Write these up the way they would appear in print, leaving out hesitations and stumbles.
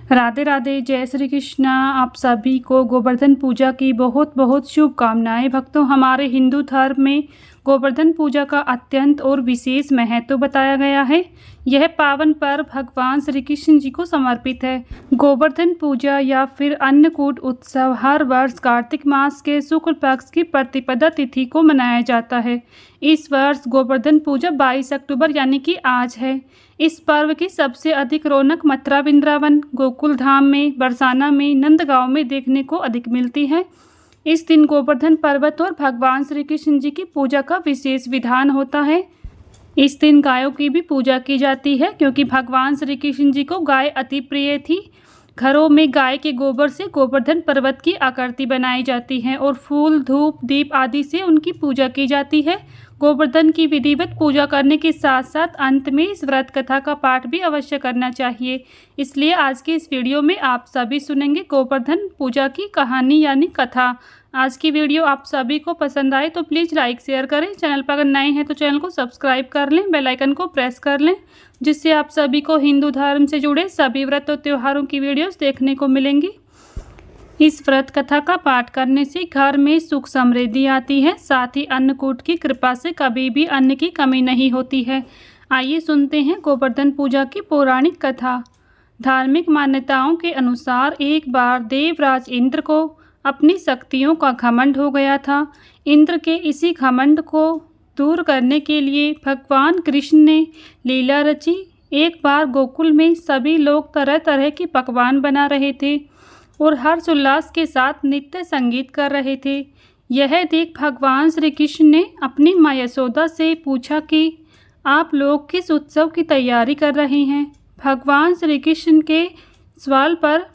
राधे राधे, जय श्री कृष्णा। आप सभी को गोवर्धन पूजा की बहुत बहुत शुभकामनाएं। भक्तों, हमारे हिंदू धर्म में गोवर्धन पूजा का अत्यंत और विशेष महत्व बताया गया है। यह पावन पर्व भगवान श्री कृष्ण जी को समर्पित है। गोवर्धन पूजा या फिर अन्नकूट उत्सव हर वर्ष कार्तिक मास के शुक्ल पक्ष की प्रतिपदा तिथि को मनाया जाता है। इस वर्ष गोवर्धन पूजा 22 अक्टूबर यानी कि आज है। इस पर्व की सबसे अधिक रौनक मथुरा, वृंदावन, गोकुल धाम में, बरसाना में, नंदगांव में देखने को अधिक मिलती है। इस दिन गोवर्धन पर्वत और भगवान श्री कृष्ण जी की पूजा का विशेष विधान होता है। इस दिन गायों की भी पूजा की जाती है क्योंकि भगवान श्री कृष्ण जी को गाय अति प्रिय थी। घरों में गाय के गोबर से गोवर्धन पर्वत की आकृति बनाई जाती है और फूल, धूप, दीप आदि से उनकी पूजा की जाती है। गोवर्धन की विधिवत पूजा करने के साथ साथ अंत में इस व्रत कथा का पाठ भी अवश्य करना चाहिए। इसलिए आज के इस वीडियो में आप सभी सुनेंगे गोवर्धन पूजा की कहानी यानी कथा। आज की वीडियो आप सभी को पसंद आए तो प्लीज़ लाइक शेयर करें। चैनल पर अगर नए हैं तो चैनल को सब्सक्राइब कर लें, बेल आइकन को प्रेस कर लें, जिससे आप सभी को हिंदू धर्म से जुड़े सभी व्रत और त्योहारों की वीडियोस देखने को मिलेंगी। इस व्रत कथा का पाठ करने से घर में सुख समृद्धि आती है, साथ ही अन्नकूट की कृपा से कभी भी अन्न की कमी नहीं होती है। आइए सुनते हैं गोवर्धन पूजा की पौराणिक कथा। धार्मिक मान्यताओं के अनुसार एक बार देवराज इंद्र को अपनी शक्तियों का घमंड हो गया था। इंद्र के इसी घमंड को दूर करने के लिए भगवान कृष्ण ने लीला रची। एक बार गोकुल में सभी लोग तरह तरह के पकवान बना रहे थे और हर्षोल्लास के साथ नृत्य संगीत कर रहे थे। यह देख भगवान श्री कृष्ण ने अपनी माँ यशोदा से पूछा कि आप लोग किस उत्सव की तैयारी कर रहे हैं। भगवान श्री कृष्ण के सवाल पर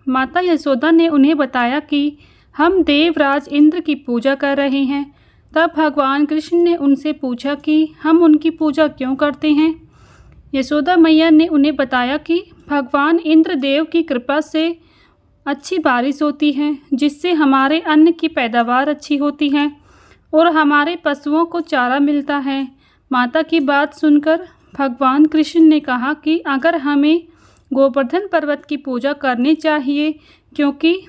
माता यशोदा ने उन्हें बताया कि हम देवराज इंद्र की पूजा कर रहे हैं। तब भगवान कृष्ण ने उनसे पूछा कि हम उनकी पूजा क्यों करते हैं। यशोदा मैया ने उन्हें बताया कि भगवान इंद्र देव की कृपा से अच्छी बारिश होती है, जिससे हमारे अन्न की पैदावार अच्छी होती है और हमारे पशुओं को चारा मिलता है। माता की बात सुनकर भगवान कृष्ण ने कहा कि अगर हमें गोवर्धन पर्वत की पूजा करनी चाहिए, क्योंकि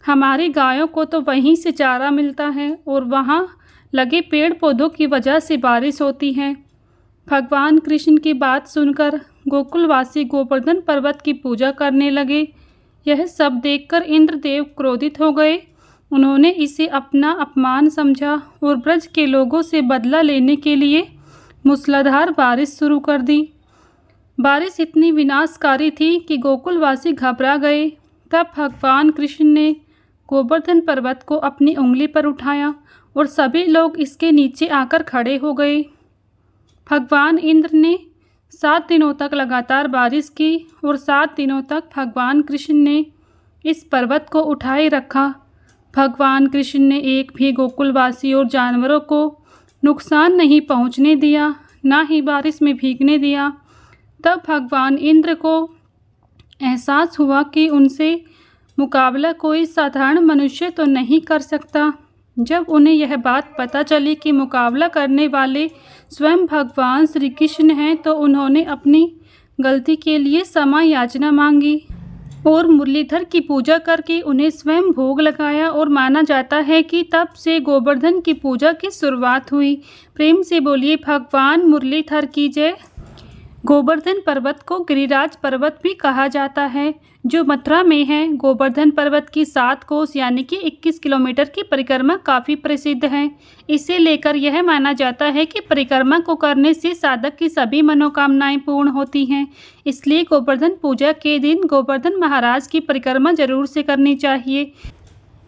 हमारी गायों को तो वहीं से चारा मिलता है और वहाँ लगे पेड़ पौधों की वजह से बारिश होती है। भगवान कृष्ण की बात सुनकर गोकुलवासी गोवर्धन पर्वत की पूजा करने लगे। यह सब देखकर इंद्रदेव क्रोधित हो गए। उन्होंने इसे अपना अपमान समझा और ब्रज के लोगों से बदला लेने के लिए मूसलाधार बारिश शुरू कर दी। बारिश इतनी विनाशकारी थी कि गोकुलवासी घबरा गए। तब भगवान कृष्ण ने गोवर्धन पर्वत को अपनी उंगली पर उठाया और सभी लोग इसके नीचे आकर खड़े हो गए। भगवान इंद्र ने 7 दिनों तक लगातार बारिश की और 7 दिनों तक भगवान कृष्ण ने इस पर्वत को उठाए रखा। भगवान कृष्ण ने एक भी गोकुलवासी और जानवरों को नुकसान नहीं पहुंचने दिया, ना ही बारिश में भीगने दिया। तब भगवान इंद्र को एहसास हुआ कि उनसे मुकाबला कोई साधारण मनुष्य तो नहीं कर सकता। जब उन्हें यह बात पता चली कि मुकाबला करने वाले स्वयं भगवान श्री कृष्ण हैं, तो उन्होंने अपनी गलती के लिए क्षमा याचना मांगी और मुरलीधर की पूजा करके उन्हें स्वयं भोग लगाया और माना जाता है कि तब से गोवर्धन की पूजा की शुरुआत हुई। प्रेम से बोलिए भगवान मुरलीधर की जय। गोवर्धन पर्वत को गिरिराज पर्वत भी कहा जाता है, जो मथुरा में है। गोवर्धन पर्वत की 7 कोस यानी कि 21 किलोमीटर की परिक्रमा काफ़ी प्रसिद्ध है। इसे लेकर यह माना जाता है कि परिक्रमा को करने से साधक की सभी मनोकामनाएं पूर्ण होती हैं। इसलिए गोवर्धन पूजा के दिन गोवर्धन महाराज की परिक्रमा जरूर से करनी चाहिए।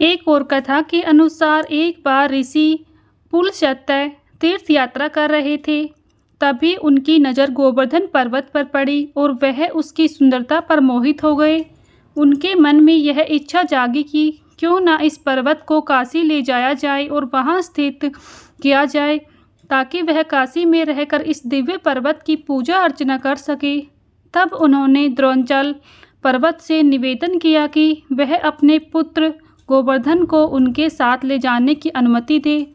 एक और कथा के अनुसार एक बार ऋषि पुलस्त्य तीर्थ यात्रा कर रहे थे। तभी उनकी नज़र गोवर्धन पर्वत पर पड़ी और वह उसकी सुंदरता पर मोहित हो गए। उनके मन में यह इच्छा जागी कि क्यों ना इस पर्वत को काशी ले जाया जाए और वहां स्थित किया जाए, ताकि वह काशी में रहकर इस दिव्य पर्वत की पूजा अर्चना कर सके। तब उन्होंने द्रोणाचल पर्वत से निवेदन किया कि वह अपने पुत्र गोवर्धन को उनके साथ ले जाने की अनुमति दे।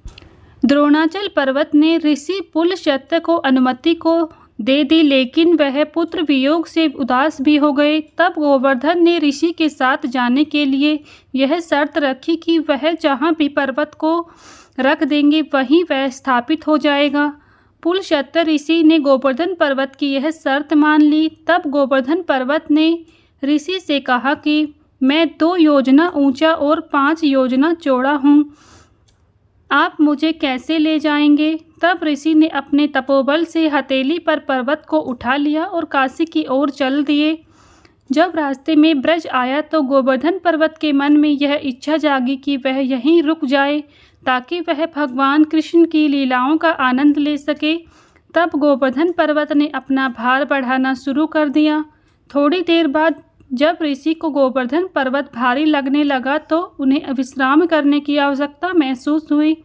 द्रोणाचल पर्वत ने ऋषि पुलस्त्य को अनुमति को दे दी, लेकिन वह पुत्र वियोग से उदास भी हो गए। तब गोवर्धन ने ऋषि के साथ जाने के लिए यह शर्त रखी कि वह जहाँ भी पर्वत को रख देंगे वहीं वह स्थापित हो जाएगा। पुलस्त्य ऋषि ने गोवर्धन पर्वत की यह शर्त मान ली। तब गोवर्धन पर्वत ने ऋषि से कहा कि मैं 2 योजना ऊंचा और 5 योजना चौड़ा हूँ, आप मुझे कैसे ले जाएंगे? तब ऋषि ने अपने तपोबल से हथेली पर पर्वत को उठा लिया और काशी की ओर चल दिए। जब रास्ते में ब्रज आया तो गोवर्धन पर्वत के मन में यह इच्छा जागी कि वह यहीं रुक जाए ताकि वह भगवान कृष्ण की लीलाओं का आनंद ले सके। तब गोवर्धन पर्वत ने अपना भार बढ़ाना शुरू कर दिया। थोड़ी देर बाद जब ऋषि को गोवर्धन पर्वत भारी लगने लगा तो उन्हें विश्राम करने की आवश्यकता महसूस हुई।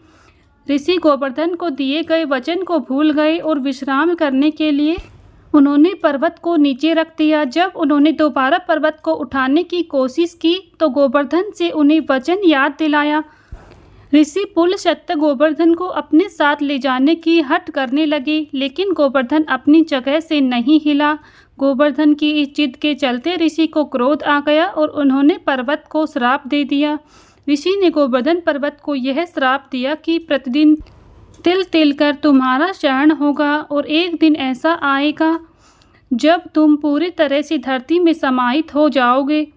ऋषि गोवर्धन को दिए गए वचन को भूल गए और विश्राम करने के लिए उन्होंने पर्वत को नीचे रख दिया। जब उन्होंने दोबारा पर्वत को उठाने की कोशिश की तो गोवर्धन से उन्हें वचन याद दिलाया। ऋषि पुलस्त्य गोवर्धन को अपने साथ ले जाने की हठ करने लगे, लेकिन गोवर्धन अपनी जगह से नहीं हिला। गोवर्धन की इस जिद के चलते ऋषि को क्रोध आ गया और उन्होंने पर्वत को श्राप दे दिया। ऋषि ने गोवर्धन पर्वत को यह श्राप दिया कि प्रतिदिन तिल तिल कर तुम्हारा शरण होगा और एक दिन ऐसा आएगा जब तुम पूरी तरह से धरती में समाहित हो जाओगे।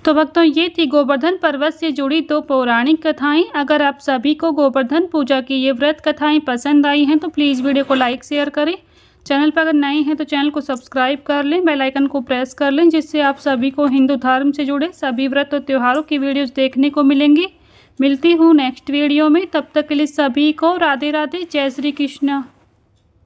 तो भक्तों, ये थी गोवर्धन पर्वत से जुड़ी 2 पौराणिक कथाएं। अगर आप सभी को गोवर्धन पूजा की ये व्रत कथाएं पसंद आई हैं तो प्लीज़ वीडियो को लाइक शेयर करें। चैनल पर अगर नए हैं तो चैनल को सब्सक्राइब कर लें, बेल आइकन को प्रेस कर लें, जिससे आप सभी को हिंदू धर्म से जुड़े सभी व्रत और त्योहारों की वीडियोस देखने को मिलेंगी। मिलती हूँ नेक्स्ट वीडियो में, तब तक के लिए सभी को राधे राधे, जय श्री कृष्ण।